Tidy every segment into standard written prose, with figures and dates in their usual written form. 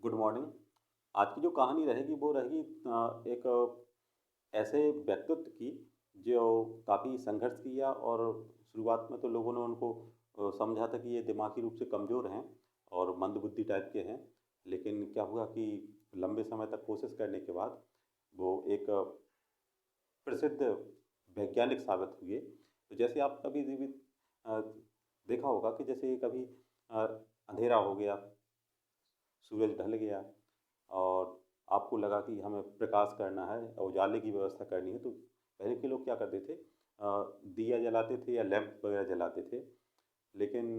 Good morning. आज की जो कहानी रहेगी वो रहेगी एक ऐसे व्यक्तित्व की जो काफ़ी संघर्ष किया और शुरुआत में तो लोगों ने उनको समझा था कि ये दिमागी रूप से कमज़ोर हैं और मंदबुद्धि टाइप के हैं। लेकिन क्या हुआ कि लंबे समय तक कोशिश करने के बाद वो एक प्रसिद्ध वैज्ञानिक साबित हुए। तो जैसे आप कभी भी अ, देखा होगा कि जैसे कभी अ, अंधेरा हो गया, सूरज ढल गया और आपको लगा कि हमें प्रकाश करना है और उजाले की व्यवस्था करनी है, तो पहले के लोग क्या करते थे, दिया जलाते थे या लैंप वगैरह जलाते थे। लेकिन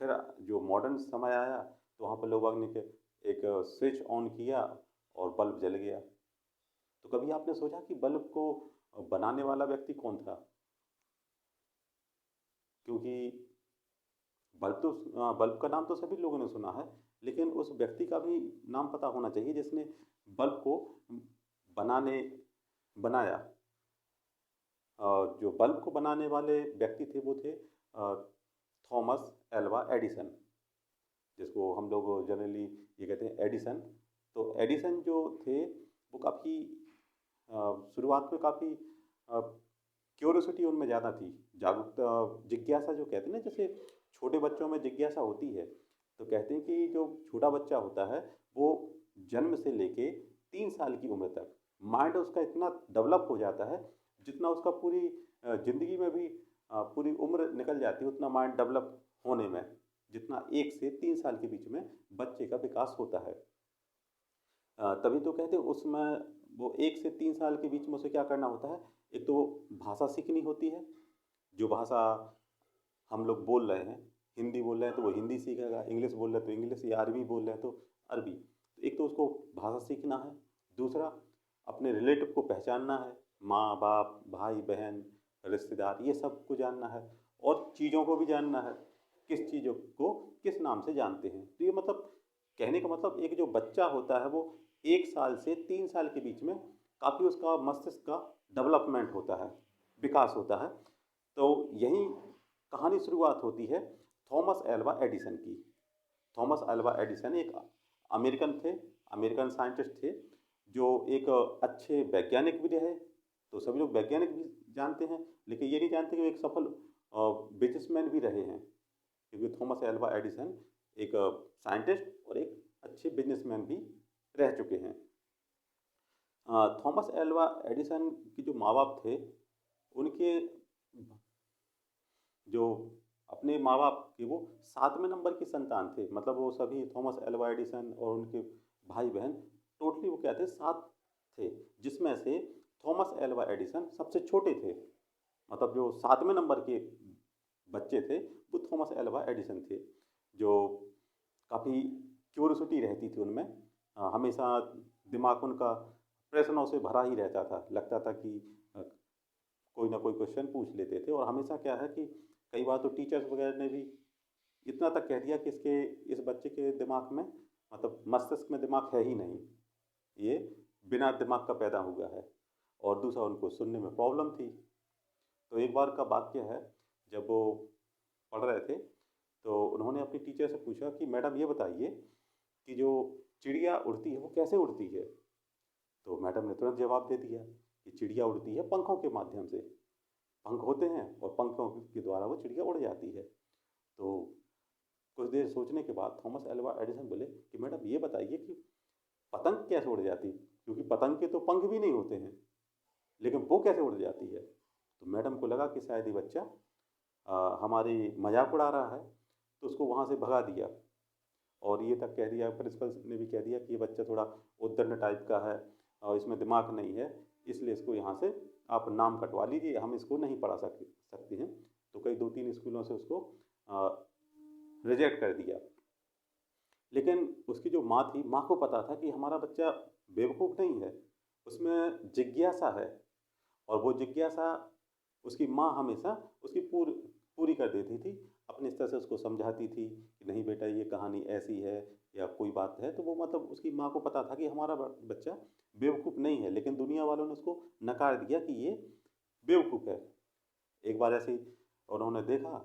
फिर जो मॉडर्न समय आया तो वहाँ पर लोगों ने एक स्विच ऑन किया और बल्ब जल गया। तो कभी आपने सोचा कि बल्ब को बनाने वाला व्यक्ति कौन था? क्योंकि बल्ब का नाम तो सभी लोगों ने सुना है, लेकिन उस व्यक्ति का भी नाम पता होना चाहिए जिसने बल्ब को बनाने बनाया। जो बल्ब को बनाने वाले व्यक्ति थे वो थे थॉमस एल्वा एडिसन, जिसको हम लोग जनरली ये कहते हैं एडिसन। तो एडिसन जो थे वो काफ़ी शुरुआत में काफ़ी क्यूरोसिटी उनमें ज़्यादा थी, जागरूकता, जिज्ञासा जो कहते हैं ना, जैसे छोटे बच्चों में जिज्ञासा होती है। तो कहते हैं कि जो छोटा बच्चा होता है वो जन्म से लेके 3 साल की उम्र तक माइंड उसका इतना डेवलप हो जाता है, जितना उसका पूरी ज़िंदगी में भी पूरी उम्र निकल जाती है उतना माइंड डेवलप होने में, जितना 1 से 3 साल के बीच में बच्चे का विकास होता है। तभी तो कहते हैं उसमें वो 1 से 3 साल के बीच में उसे क्या करना होता है। एक तो भाषा सीखनी होती है, जो भाषा हम लोग बोल रहे हैं, हिंदी बोल रहे हैं तो वो हिंदी सीखेगा, इंग्लिश बोल रहे हैं तो इंग्लिश, या अरबी बोल रहे हैं तो अरबी। तो एक तो उसको भाषा सीखना है, दूसरा अपने रिलेटिव को पहचानना है, माँ बाप भाई बहन रिश्तेदार ये सब को जानना है, और चीज़ों को भी जानना है, किस चीज़ों को किस नाम से जानते हैं। तो ये मतलब कहने का मतलब एक जो बच्चा होता है वो 1 साल से 3 साल के बीच में काफ़ी उसका मस्तिष्क का डेवलपमेंट होता है, विकास होता है। तो यही कहानी शुरुआत होती है थॉमस एल्वा एडिसन की। थॉमस एल्वा एडिसन एक अमेरिकन थे, अमेरिकन साइंटिस्ट थे, जो एक अच्छे वैज्ञानिक भी रहे। तो सभी लोग वैज्ञानिक भी जानते हैं, लेकिन ये नहीं जानते कि वो एक सफल बिजनेसमैन भी रहे हैं, क्योंकि थॉमस एल्वा एडिसन एक साइंटिस्ट और एक अच्छे बिजनेसमैन भी रह चुके हैं। थॉमस एल्वा एडिसन के जो माँ बाप थे, उनके जो अपने माँ बाप के वो 7वें नंबर की संतान थे। मतलब वो सभी थॉमस एल्वा एडिसन और उनके भाई बहन टोटली वो क्या थे, 7 थे, जिसमें से थॉमस एल्वा एडिसन सबसे छोटे थे। मतलब जो 7वें नंबर के बच्चे थे वो थॉमस एल्वा एडिसन थे, जो काफ़ी क्यूरियोसिटी रहती थी उनमें। हमेशा दिमाग उनका प्रश्नों से भरा ही रहता था, लगता था कि अ, कोई ना कोई क्वेश्चन पूछ लेते थे। और हमेशा क्या है कि कई बार तो टीचर्स वगैरह ने भी इतना तक कह दिया कि इस बच्चे के दिमाग में, मतलब मस्तिष्क में दिमाग है ही नहीं, ये बिना दिमाग का पैदा हुआ है। और दूसरा उनको सुनने में प्रॉब्लम थी। तो एक बार का वाक्य है, जब वो पढ़ रहे थे तो उन्होंने अपनी टीचर से पूछा कि मैडम ये बताइए कि जो चिड़िया उड़ती है वो कैसे उड़ती है। तो मैडम ने तुरंत जवाब दे दिया कि चिड़िया उड़ती है पंखों के माध्यम से, पंख होते हैं और पंखों के द्वारा वो चिड़िया उड़ जाती है। तो कुछ देर सोचने के बाद थॉमस एल्वा एडिसन बोले कि मैडम ये बताइए कि पतंग कैसे उड़ जाती, क्योंकि पतंग के तो पंख भी नहीं होते हैं, लेकिन वो कैसे उड़ जाती है। तो मैडम को लगा कि शायद ये बच्चा हमारी मजाक उड़ा रहा है, तो उसको वहाँ से भगा दिया। और ये तक कह दिया, प्रिंसिपल ने भी कह दिया कि ये बच्चा थोड़ा उद्दंड टाइप का है और इसमें दिमाग नहीं है, इसलिए इसको यहाँ से आप नाम कटवा लीजिए, हम इसको नहीं पढ़ा सकते हैं। तो कई 2-3 स्कूलों से उसको रिजेक्ट कर दिया। लेकिन उसकी जो माँ थी, माँ को पता था कि हमारा बच्चा बेवकूफ़ नहीं है, उसमें जिज्ञासा है। और वो जिज्ञासा उसकी माँ हमेशा उसकी पूरी कर देती थी, अपने स्तर से उसको समझाती थी कि नहीं बेटा ये कहानी ऐसी है या कोई बात है। तो वो मतलब उसकी माँ को पता था कि हमारा बच्चा बेवकूफ़ नहीं है, लेकिन दुनिया वालों ने उसको नकार दिया कि ये बेवकूफ़ है। एक बार ऐसे ही उन्होंने देखा,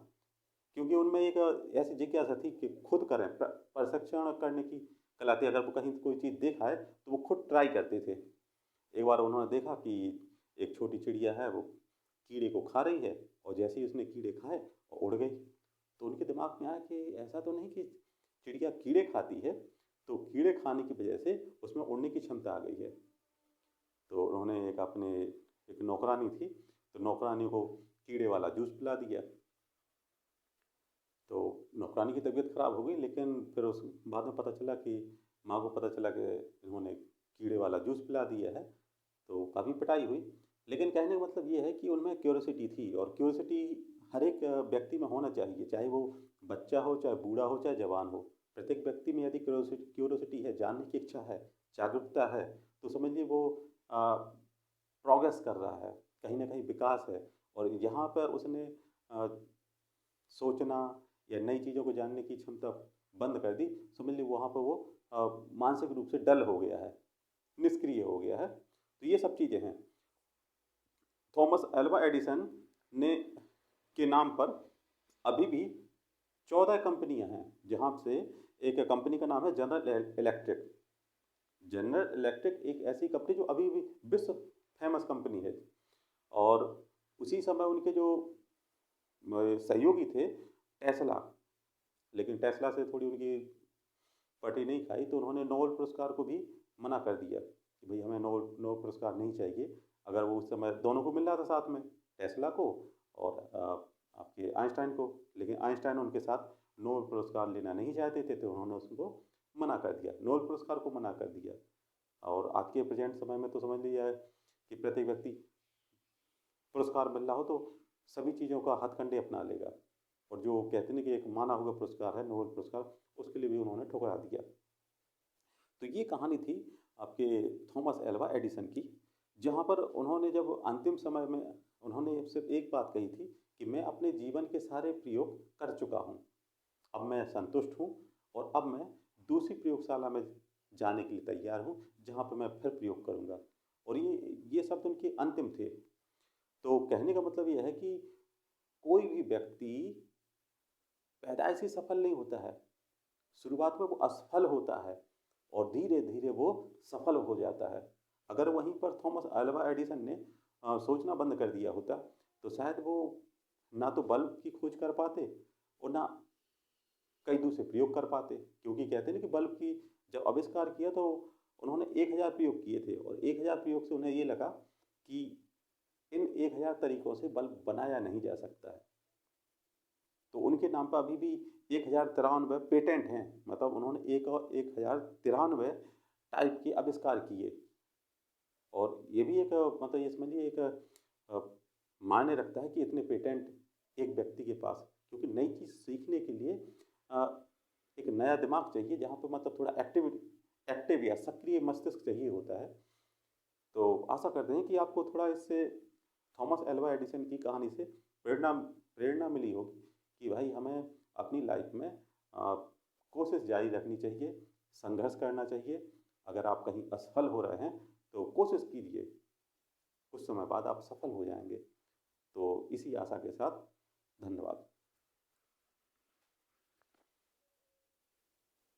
क्योंकि उनमें एक ऐसी जिज्ञासा थी कि खुद करें, प्रशिक्षण करने की कहलाती है। अगर वो कहीं कोई चीज़ देखा है तो वो खुद ट्राई करते थे। एक बार उन्होंने देखा कि एक छोटी चिड़िया है, वो कीड़े को खा रही है, और जैसे ही उसने कीड़े खाए और उड़ गई। तो उनके दिमाग में आया कि ऐसा तो नहीं कि चिड़िया कीड़े खाती है, तो कीड़े खाने की वजह से उसमें उड़ने की क्षमता आ गई है। तो उन्होंने एक नौकरानी थी, तो नौकरानी को कीड़े वाला जूस पिला दिया। तो नौकरानी की तबीयत ख़राब हो गई, लेकिन फिर उस बाद में पता चला कि माँ को पता चला कि इन्होंने कीड़े वाला जूस पिला दिया है, तो काफ़ी पिटाई हुई। लेकिन कहने का मतलब ये है कि उनमें क्यूरोसिटी थी, और क्यूरोसिटी हर एक व्यक्ति में होना चाहिए, चाहे वो बच्चा हो, चाहे बूढ़ा हो, चाहे जवान हो। प्रत्येक व्यक्ति में यदि क्यूरोसिटी है, जानने की इच्छा है, जागरूकता है, तो समझिए वो प्रोग्रेस कर रहा है, कहीं ना कहीं विकास है। और यहाँ पर उसने अ, सोचना या नई चीज़ों को जानने की क्षमता बंद कर दी, समझ लीजिए वहाँ पर वो मानसिक रूप से डल हो गया है, निष्क्रिय हो गया है। तो ये सब चीज़ें हैं। थॉमस एल्वा एडिसन ने के नाम पर अभी भी 14 कंपनियां हैं, जहाँ से एक कंपनी का नाम है जनरल इलेक्ट्रिक। जनरल इलेक्ट्रिक एक ऐसी कंपनी जो अभी भी विश्व फेमस कंपनी है। और उसी समय उनके जो सहयोगी थे टेस्ला, लेकिन टेस्ला से थोड़ी उनकी पटी नहीं खाई, तो उन्होंने नोबेल पुरस्कार को भी मना कर दिया कि भाई हमें नोबेल नोबेल पुरस्कार नहीं चाहिए। अगर वो उस समय दोनों को मिल रहा था साथ में, टेस्ला को और आपके आइंस्टाइन को, लेकिन आइंस्टाइन उनके साथ नोबेल पुरस्कार लेना नहीं चाहते थे, तो उन्होंने उसको मना कर दिया, नोबेल पुरस्कार को मना कर दिया। और आज के प्रेजेंट समय में तो समझ लीजिए कि प्रत्येक व्यक्ति पुरस्कार मिल रहा हो तो सभी चीज़ों का हथकंडे अपना लेगा, और जो कहते हैं कि एक माना हुआ पुरस्कार है नोबेल पुरस्कार, उसके लिए भी उन्होंने ठुकरा दिया। तो ये कहानी थी आपके थॉमस एल्वा एडिसन की, जहाँ पर उन्होंने जब अंतिम समय में उन्होंने सिर्फ एक बात कही थी कि मैं अपने जीवन के सारे प्रयोग कर चुका हूँ, अब मैं संतुष्ट हूँ, और अब मैं दूसरी प्रयोगशाला में जाने के लिए तैयार हूँ, जहाँ पर मैं फिर प्रयोग करूँगा। और ये शब्द उनके अंतिम थे। तो कहने का मतलब ये है कि कोई भी व्यक्ति पैदाइशी सफल नहीं होता है, शुरुआत में वो असफल होता है, और धीरे धीरे वो सफल हो जाता है। अगर वहीं पर थॉमस अल्वा एडिसन ने सोचना बंद कर दिया होता, तो शायद वो ना तो बल्ब की खोज कर पाते, और ना कई दूसरे प्रयोग कर पाते। क्योंकि कहते हैं ना कि बल्ब की जब आविष्कार किया तो उन्होंने 1000 प्रयोग किए थे, और 1000 प्रयोग से उन्हें ये लगा कि इन 1000 तरीकों से बल्ब बनाया नहीं जा सकता है। तो उनके नाम पर अभी भी 1093 पेटेंट हैं, मतलब उन्होंने 1093 टाइप के आविष्कार किए। और ये भी एक मतलब ये समझिए एक अ, मायने रखता है कि इतने पेटेंट एक व्यक्ति के पास, क्योंकि नई चीज़ सीखने के लिए अ, एक नया दिमाग चाहिए, जहाँ पर मतलब थोड़ा एक्टिव या सक्रिय मस्तिष्क चाहिए होता है। तो आशा करते हैं कि आपको थोड़ा इससे थॉमस एल्वा एडिसन की कहानी से प्रेरणा प्रेरणा मिली होगी कि भाई हमें अपनी लाइफ में कोशिश जारी रखनी चाहिए, संघर्ष करना चाहिए। अगर आप कहीं असफल हो रहे हैं तो कोशिश कीजिए, कुछ समय बाद आप सफल हो जाएंगे। तो इसी आशा के साथ धन्यवाद।